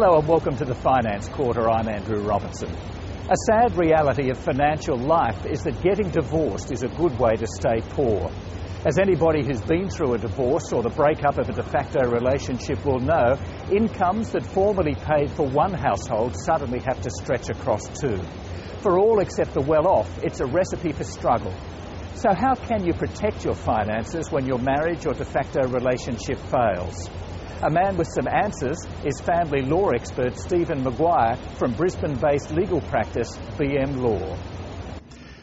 Hello and welcome to the Finance Quarter. I'm Andrew Robertson. A sad reality of financial life is that getting divorced is a good way to stay poor. As anybody who's been through a divorce or the breakup of a de facto relationship will know, incomes that formerly paid for one household suddenly have to stretch across two. For all except the well-off, it's a recipe for struggle. So how can you protect your finances when your marriage or de facto relationship fails? A man with some answers is family law expert Stephen Maguire from Brisbane-based legal practice bmlaw.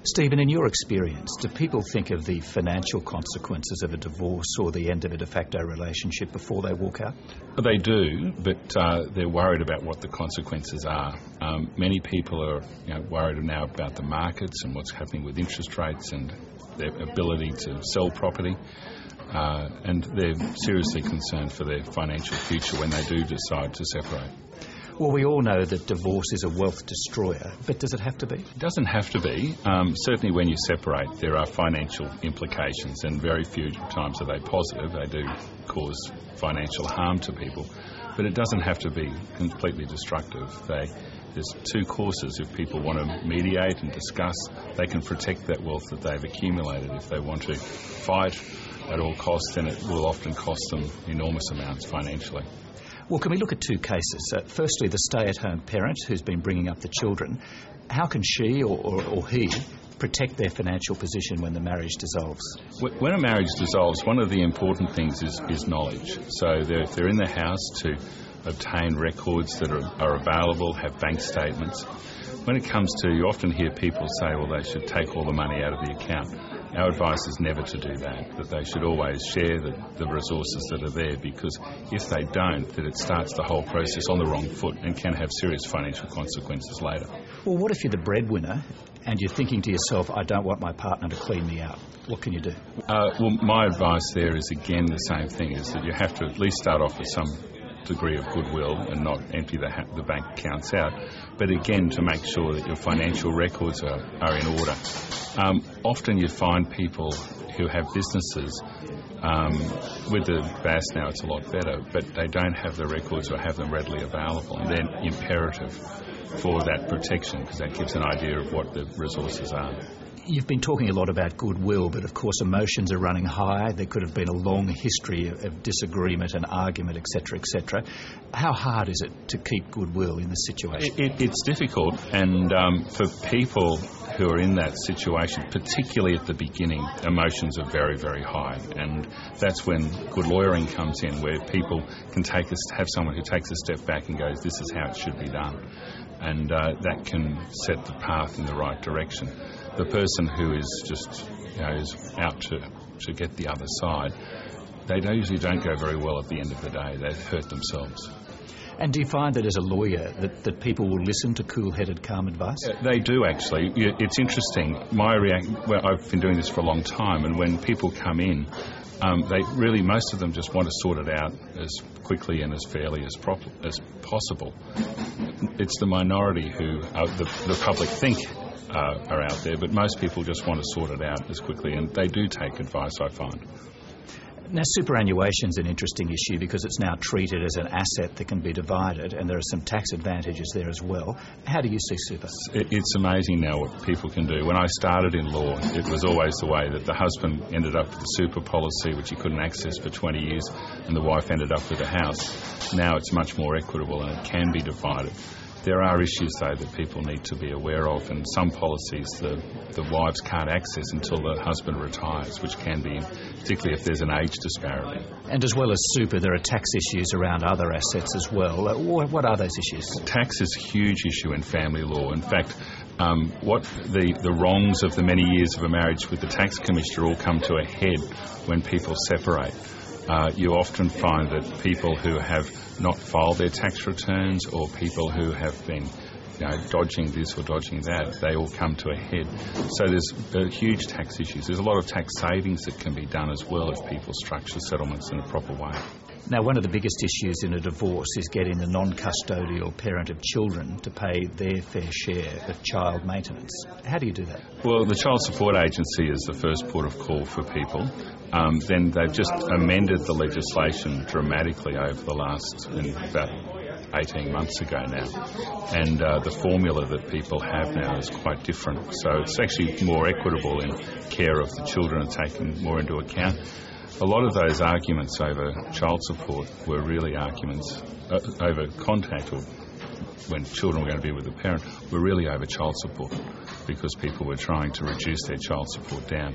Stephen, in your experience, do people think of the financial consequences of a divorce or the end of a de facto relationship before they walk out? They do, but they're worried about what the consequences are. Many people are worried now about the markets and what's happening with interest rates and their ability to sell property. And they're seriously concerned for their financial future when they do decide to separate. Well, we all know that divorce is a wealth destroyer, but does it have to be? It doesn't have to be. Certainly when you separate, there are financial implications, and very few times are they positive. They do cause financial harm to people, but it doesn't have to be completely destructive. There's two courses. If people want to mediate and discuss, they can protect that wealth that they've accumulated. If they want to fight at all costs, then it will often cost them enormous amounts financially. Well, can we look at two cases? Firstly, the stay-at-home parent who's been bringing up the children. How can she or he protect their financial position when the marriage dissolves? When a marriage dissolves, one of the important things is knowledge. So if they're in the house, to obtain records that are available, have bank statements. When it comes to, you often hear people say, well, they should take all the money out of the account. Our advice is never to do that they should always share the resources that are there, because if they don't, then it starts the whole process on the wrong foot and can have serious financial consequences later. Well, what if you're the breadwinner and you're thinking to yourself, I don't want my partner to clean me out? What can you do? Well, my advice there is, again, the same thing, is that you have to at least start off with some degree of goodwill and not empty the bank accounts out, but again to make sure that your financial records are in order. Often you find people who have businesses, with the BAS now it's a lot better, but they don't have the records or have them readily available, and they're imperative for that protection because that gives an idea of what the resources are. You've been talking a lot about goodwill, but of course emotions are running high. There could have been a long history of disagreement and argument, etc., etc. How hard is it to keep goodwill in this situation? It's difficult, and for people who are in that situation, particularly at the beginning, emotions are very, very high, and that's when good lawyering comes in, where people can have someone who takes a step back and goes, this is how it should be done, and that can set the path in the right direction. The person who is just is out to get the other side, they usually don't go very well at the end of the day. They hurt themselves. And do you find that as a lawyer that people will listen to cool-headed, calm advice? They do, actually. It's interesting. I've been doing this for a long time, and when people come in, most of them just want to sort it out as quickly and as fairly as possible. It's the minority who the public think are out there, but most people just want to sort it out as quickly, and they do take advice, I find. Now, superannuation's an interesting issue because it's now treated as an asset that can be divided, and there are some tax advantages there as well. How do you see super? It's amazing now what people can do. When I started in law, it was always the way that the husband ended up with the super policy, which he couldn't access for 20 years, and the wife ended up with a house. Now it's much more equitable and it can be divided. There are issues, though, that people need to be aware of, and some policies the wives can't access until the husband retires, which can be, particularly if there's an age disparity. And as well as super, there are tax issues around other assets as well. What are those issues? Tax is a huge issue in family law. In fact, what the wrongs of the many years of a marriage with the tax commissioner all come to a head when people separate. You often find that people who have not filed their tax returns, or people who have been dodging this or dodging that, they all come to a head. So there's huge tax issues. There's a lot of tax savings that can be done as well if people structure settlements in a proper way. Now, one of the biggest issues in a divorce is getting the non-custodial parent of children to pay their fair share of child maintenance. How do you do that? Well, the Child Support Agency is the first port of call for people. Then they've just amended the legislation dramatically over the last about 18 months ago now. And the formula that people have now is quite different. So it's actually more equitable in care of the children and taking more into account. A lot of those arguments over child support were really arguments over contact, or when children were going to be with the parent, were really over child support, because people were trying to reduce their child support down.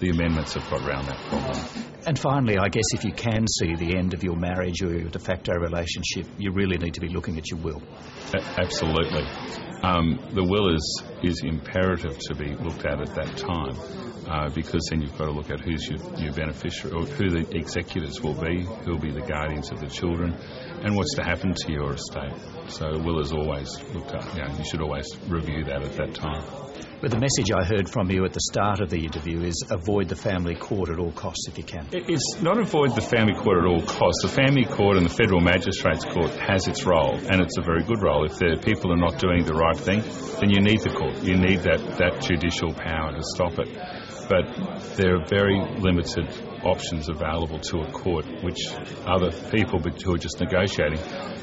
The amendments have got around that problem. And finally, I guess if you can see the end of your marriage or your de facto relationship, you really need to be looking at your will. Absolutely. The will is imperative to be looked at that time, because then you've got to look at who's your beneficiary, or who the executors will be, who will be the guardians of the children, and what's to happen to your estate. So the will is always looked at. You should always review that at that time. But the message I heard from you at the start of the interview is avoid the family court at all costs if you can. It's not avoid the family court at all costs. The family court and the Federal Magistrates Court has its role, and it's a very good role. If the people are not doing the right thing, then you need the court. You need that judicial power to stop it. But there are very limited options available to a court, which other people who are just negotiating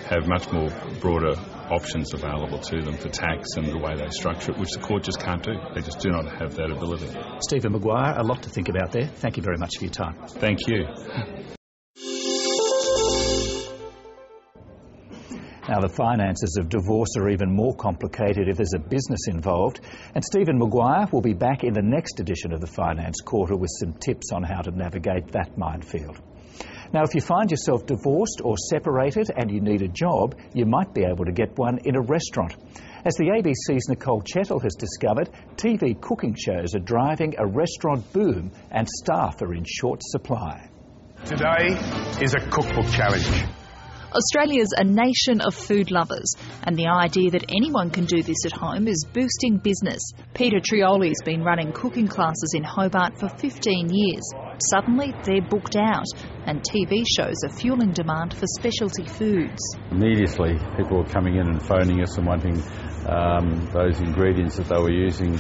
have much more broader options available to them for tax and the way they structure it, which the court just can't do. They just do not have that ability. Stephen Maguire, a lot to think about there. Thank you very much for your time. Thank you. Now, the finances of divorce are even more complicated if there's a business involved. And Stephen Maguire will be back in the next edition of the Finance Quarter with some tips on how to navigate that minefield. Now, if you find yourself divorced or separated and you need a job, you might be able to get one in a restaurant. As the ABC's Nicole Chettle has discovered, TV cooking shows are driving a restaurant boom and staff are in short supply. Today is a cookbook challenge. Australia's a nation of food lovers, and the idea that anyone can do this at home is boosting business. Peter Trioli's been running cooking classes in Hobart for 15 years. Suddenly, they're booked out, and TV shows are fuelling demand for specialty foods. Immediately, people were coming in and phoning us and wanting those ingredients that they were using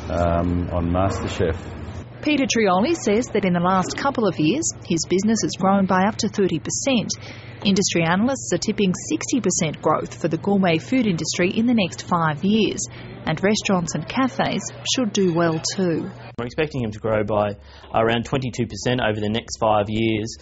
on MasterChef. Peter Trioli says that in the last couple of years, his business has grown by up to 30%. Industry analysts are tipping 60% growth for the gourmet food industry in the next 5 years, and restaurants and cafes should do well too. We're expecting him to grow by around 22% over the next 5 years,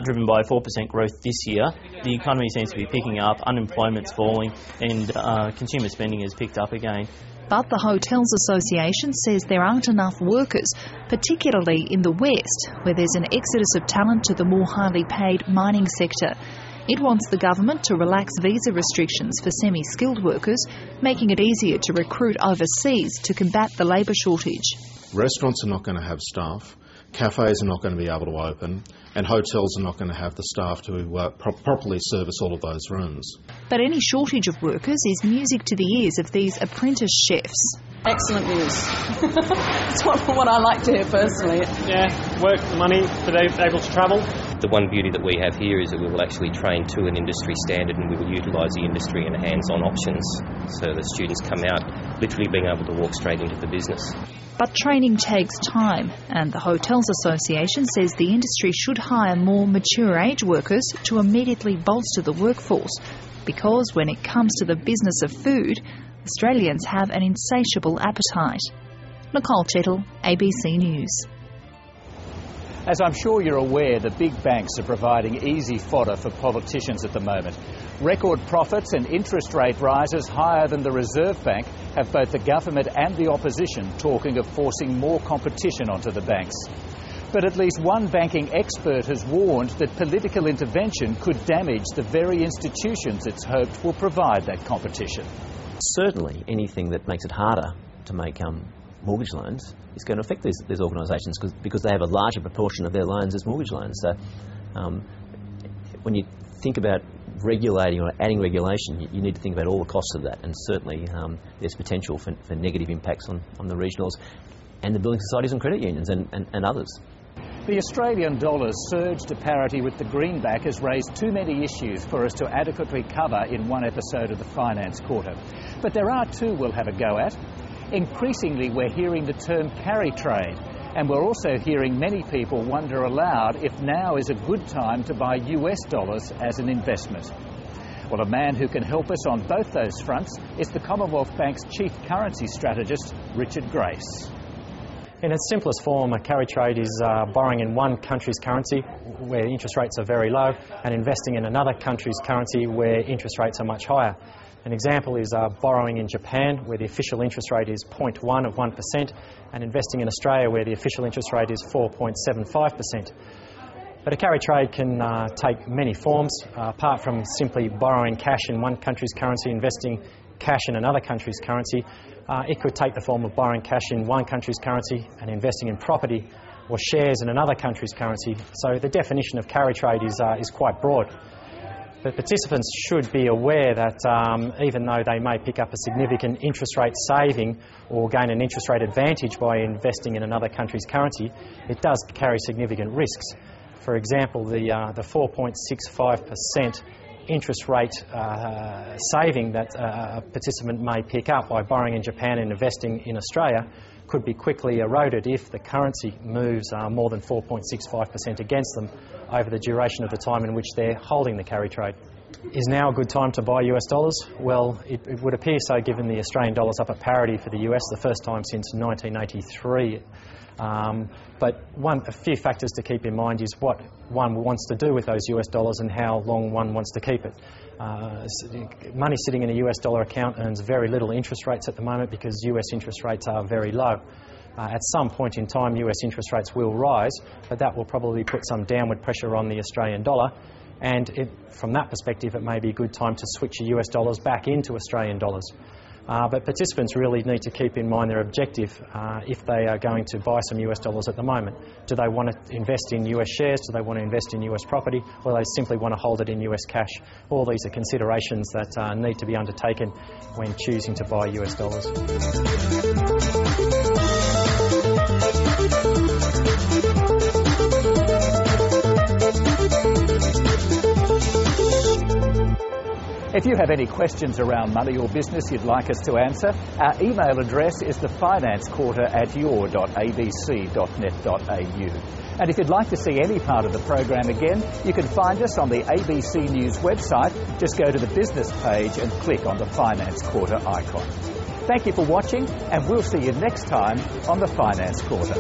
driven by 4% growth this year. The economy seems to be picking up, unemployment's falling, and consumer spending has picked up again. But the Hotels Association says there aren't enough workers, particularly in the West, where there's an exodus of talent to the more highly paid mining sector. It wants the government to relax visa restrictions for semi-skilled workers, making it easier to recruit overseas to combat the labour shortage. Restaurants are not going to have staff, cafes are not going to be able to open, and hotels are not going to have the staff to properly service all of those rooms. But any shortage of workers is music to the ears of these apprentice chefs. Excellent news. It's what I like to hear personally. Yeah, work, money, for they're able to travel. The one beauty that we have here is that we will actually train to an industry standard, and we will utilise the industry and hands-on options, so the students come out literally being able to walk straight into the business. But training takes time, and the Hotels Association says the industry should hire more mature age workers to immediately bolster the workforce, because when it comes to the business of food, Australians have an insatiable appetite. Nicole Chettle, ABC News. As I'm sure you're aware, the big banks are providing easy fodder for politicians at the moment. Record profits and interest rate rises higher than the Reserve Bank have both the government and the opposition talking of forcing more competition onto the banks. But at least one banking expert has warned that political intervention could damage the very institutions it's hoped will provide that competition. Certainly anything that makes it harder to make mortgage loans is going to affect these organisations because they have a larger proportion of their loans as mortgage loans. So when you think about regulating or adding regulation, you need to think about all the costs of that, and certainly there's potential for negative impacts on the regionals and the building societies and credit unions and others. The Australian dollar's surge to parity with the greenback has raised too many issues for us to adequately cover in one episode of the Finance Quarter. But there are two we'll have a go at. Increasingly, we're hearing the term carry trade, and we're also hearing many people wonder aloud if now is a good time to buy US dollars as an investment. Well, a man who can help us on both those fronts is the Commonwealth Bank's Chief Currency Strategist, Richard Grace. In its simplest form, a carry trade is borrowing in one country's currency where interest rates are very low and investing in another country's currency where interest rates are much higher. An example is borrowing in Japan where the official interest rate is 0.1 of 1% and investing in Australia where the official interest rate is 4.75%. But a carry trade can take many forms. Apart from simply borrowing cash in one country's currency, investing cash in another country's currency, it could take the form of borrowing cash in one country's currency and investing in property or shares in another country's currency. So the definition of carry trade is quite broad. But participants should be aware that even though they may pick up a significant interest rate saving or gain an interest rate advantage by investing in another country's currency, it does carry significant risks. For example, the 4.65% interest rate saving that a participant may pick up by borrowing in Japan and investing in Australia could be quickly eroded if the currency moves more than 4.65% against them over the duration of the time in which they're holding the carry trade. Is now a good time to buy US dollars? Well, it would appear so given the Australian dollar's up at parity for the US, the first time since 1983. But a few factors to keep in mind is what one wants to do with those US dollars and how long one wants to keep it. Money sitting in a US dollar account earns very little interest rates at the moment because US interest rates are very low. At some point in time, US interest rates will rise, but that will probably put some downward pressure on the Australian dollar. And from that perspective, it may be a good time to switch your US dollars back into Australian dollars. But participants really need to keep in mind their objective if they are going to buy some US dollars at the moment. Do they want to invest in US shares? Do they want to invest in US property? Or do they simply want to hold it in US cash? All these are considerations that need to be undertaken when choosing to buy US dollars. If you have any questions around money or business you'd like us to answer, our email address is thefinancequarter@your.abc.net.au. And if you'd like to see any part of the program again, you can find us on the ABC News website. Just go to the business page and click on the Finance Quarter icon. Thank you for watching, and we'll see you next time on the Finance Quarter.